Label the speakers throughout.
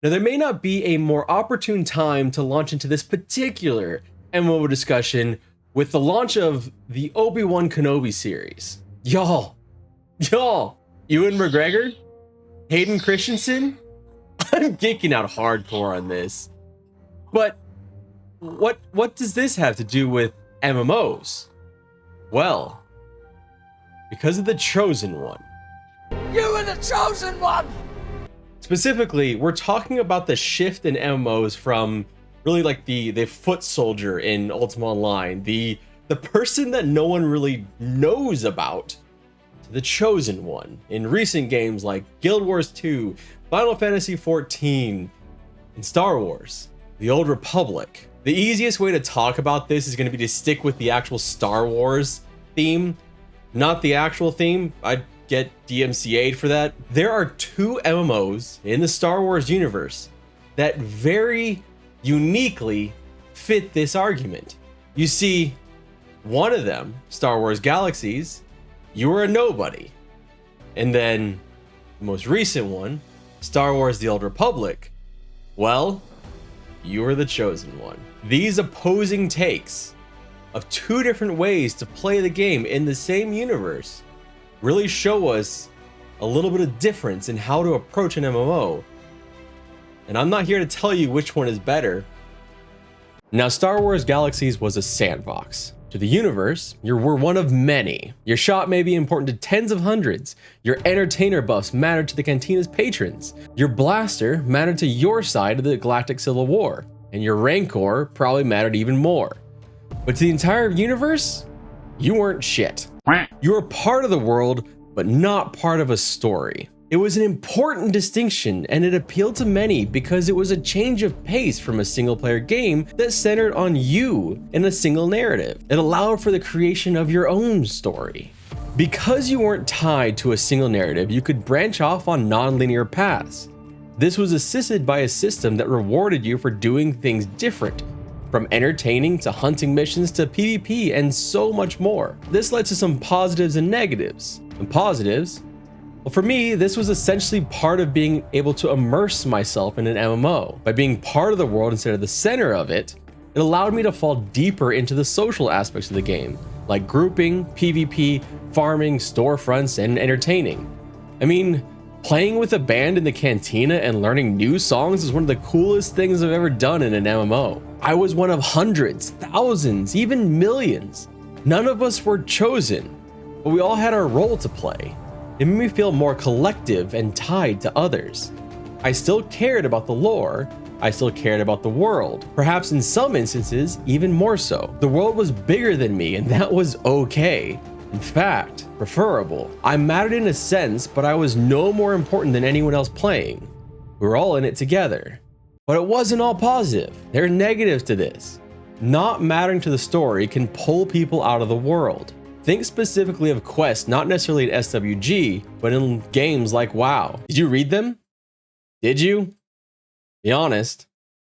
Speaker 1: Now, there may not be a more opportune time to launch into this particular MMO discussion with the launch of the Obi-Wan Kenobi series. Y'all, Ewan McGregor, Hayden Christensen, I'm geeking out hardcore on this. But what does this have to do with MMOs? Well, because of the Chosen One.
Speaker 2: You are the Chosen One!
Speaker 1: Specifically, we're talking about the shift in MMOs from really like the foot soldier in Ultima Online, the person that no one really knows about, to the Chosen One in recent games like Guild Wars 2, Final Fantasy XIV, and Star Wars, The Old Republic. The easiest way to talk about this is going to be to stick with the actual Star Wars theme, not the actual theme. I'd get DMCA'd for that. There are two MMOs in the Star Wars universe that very uniquely fit this argument. You see, one of them, Star Wars Galaxies, you were a nobody. And then the most recent one, Star Wars The Old Republic, well, you were the chosen one. These opposing takes of two different ways to play the game in the same universe really show us a little bit of difference in how to approach an MMO. And I'm not here to tell you which one is better. Now, Star Wars Galaxies was a sandbox. To the universe, you were one of many. Your shot may be important to tens of hundreds. Your entertainer buffs mattered to the Cantina's patrons. Your blaster mattered to your side of the Galactic Civil War. And your Rancor probably mattered even more. But to the entire universe, you weren't shit. You were part of the world, but not part of a story. It was an important distinction, and it appealed to many because it was a change of pace from a single-player game that centered on you in a single narrative. It allowed for the creation of your own story. Because you weren't tied to a single narrative, you could branch off on non-linear paths. This was assisted by a system that rewarded you for doing things different, from entertaining to hunting missions to PvP and so much more. This led to some positives and negatives. The positives, well, for me, this was essentially part of being able to immerse myself in an MMO. By being part of the world instead of the center of it, it allowed me to fall deeper into the social aspects of the game, like grouping, PvP, farming, storefronts, and entertaining. I mean, playing with a band in the cantina and learning new songs is one of the coolest things I've ever done in an MMO. I was one of hundreds, thousands, even millions. None of us were chosen, but we all had our role to play. It made me feel more collective and tied to others. I still cared about the lore. I still cared about the world. Perhaps in some instances, even more so. The world was bigger than me, and that was okay. In fact, preferable. I mattered in a sense, but I was no more important than anyone else playing. We were all in it together. But it wasn't all positive. There are negatives to this. Not mattering to the story can pull people out of the world. Think specifically of quests, not necessarily at SWG, but in games like WoW. Did you read them? Did you? Be honest.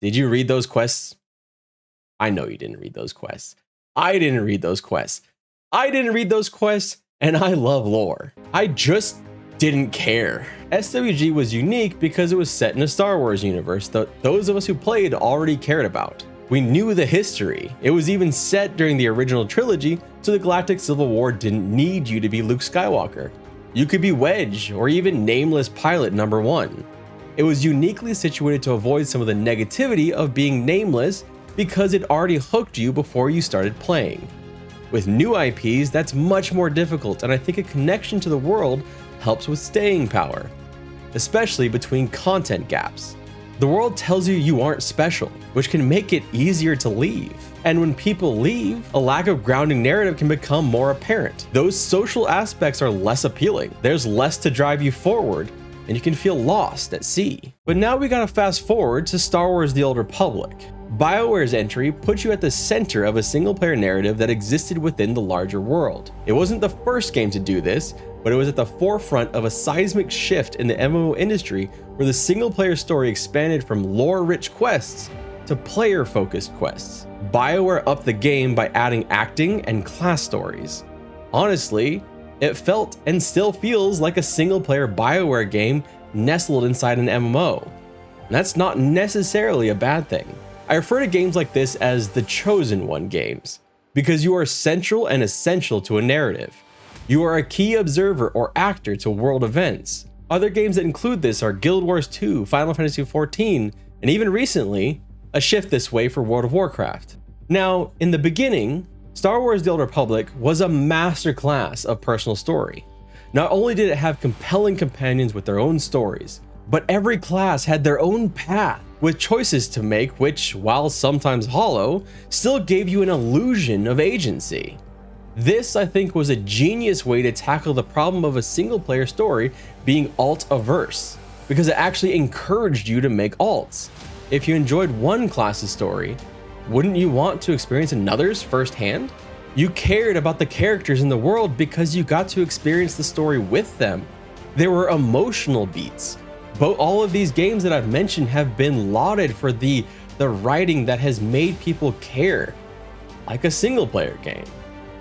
Speaker 1: Did you read those quests? I know you didn't read those quests. I didn't read those quests. I didn't read those quests, and I love lore. I just didn't care. SWG was unique because it was set in a Star Wars universe that those of us who played already cared about. We knew the history. It was even set during the original trilogy, so the Galactic Civil War didn't need you to be Luke Skywalker. You could be Wedge, or even nameless pilot number 1. It was uniquely situated to avoid some of the negativity of being nameless because it already hooked you before you started playing. With new IPs, that's much more difficult, and I think a connection to the world helps with staying power, especially between content gaps. The world tells you you aren't special, which can make it easier to leave. And when people leave, a lack of grounding narrative can become more apparent. Those social aspects are less appealing. There's less to drive you forward, and you can feel lost at sea. But now we gotta fast forward to Star Wars The Old Republic. BioWare's entry puts you at the center of a single-player narrative that existed within the larger world. It wasn't the first game to do this, but it was at the forefront of a seismic shift in the MMO industry where the single-player story expanded from lore-rich quests to player-focused quests. BioWare upped the game by adding acting and class stories. Honestly, it felt and still feels like a single-player BioWare game nestled inside an MMO. And that's not necessarily a bad thing. I refer to games like this as the Chosen One games, because you are central and essential to a narrative. You are a key observer or actor to world events. Other games that include this are Guild Wars 2, Final Fantasy XIV, and even recently, a shift this way for World of Warcraft. Now, in the beginning, Star Wars The Old Republic was a masterclass of personal story. Not only did it have compelling companions with their own stories, but every class had their own path with choices to make which, while sometimes hollow, still gave you an illusion of agency. This, I think, was a genius way to tackle the problem of a single-player story being alt-averse, because it actually encouraged you to make alts. If you enjoyed one class's story, wouldn't you want to experience another's firsthand? You cared about the characters in the world because you got to experience the story with them. There were emotional beats. But all of these games that I've mentioned have been lauded for the writing that has made people care, like a single-player game.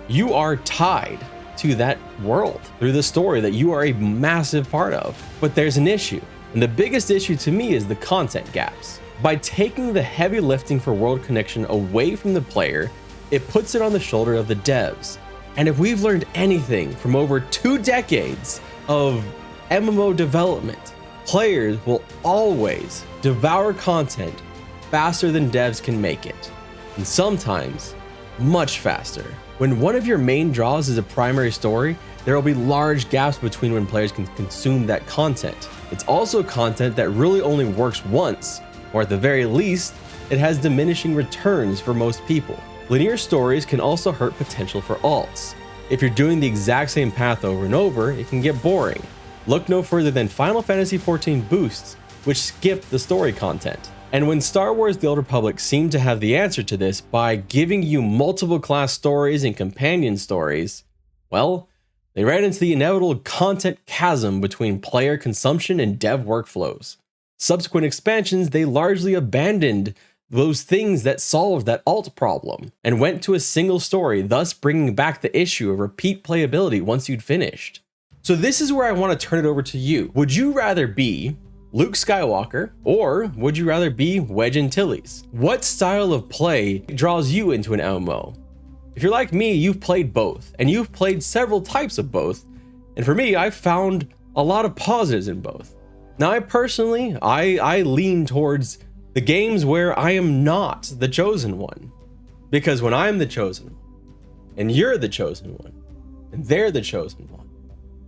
Speaker 1: You are tied to that world through the story that you are a massive part of. But there's an issue, and the biggest issue to me is the content gaps. By taking the heavy lifting for world connection away from the player, it puts it on the shoulder of the devs. And if we've learned anything from over 2 decades of MMO development, players will always devour content faster than devs can make it, and sometimes much faster. When one of your main draws is a primary story, there will be large gaps between when players can consume that content. It's also content that really only works once, or at the very least, it has diminishing returns for most people. Linear stories can also hurt potential for alts. If you're doing the exact same path over and over, it can get boring. Look no further than Final Fantasy XIV boosts, which skip the story content. And when Star Wars The Old Republic seemed to have the answer to this by giving you multiple class stories and companion stories, well, they ran into the inevitable content chasm between player consumption and dev workflows. Subsequent expansions, they largely abandoned those things that solved that alt problem and went to a single story, thus bringing back the issue of repeat playability once you'd finished. So this is where I want to turn it over to you. Would you rather be Luke Skywalker, or would you rather be Wedge Antilles? What style of play draws you into an MMO? If you're like me, you've played both, and you've played several types of both, and for me, I've found a lot of positives in both. Now, I personally lean towards the games where I am not the chosen one, because when I'm the chosen one, and you're the chosen one, and they're the chosen one,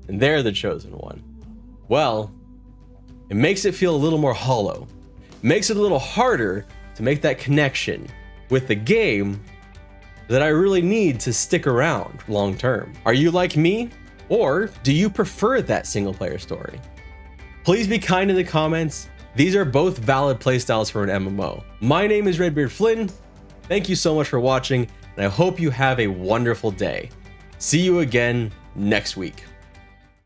Speaker 1: and they're the chosen one, well, it makes it feel a little more hollow. It makes it a little harder to make that connection with the game that I really need to stick around long term. Are you like me? Or do you prefer that single player story? Please be kind in the comments. These are both valid playstyles for an MMO. My name is Redbeard Flynn. Thank you so much for watching, and I hope you have a wonderful day. See you again next week.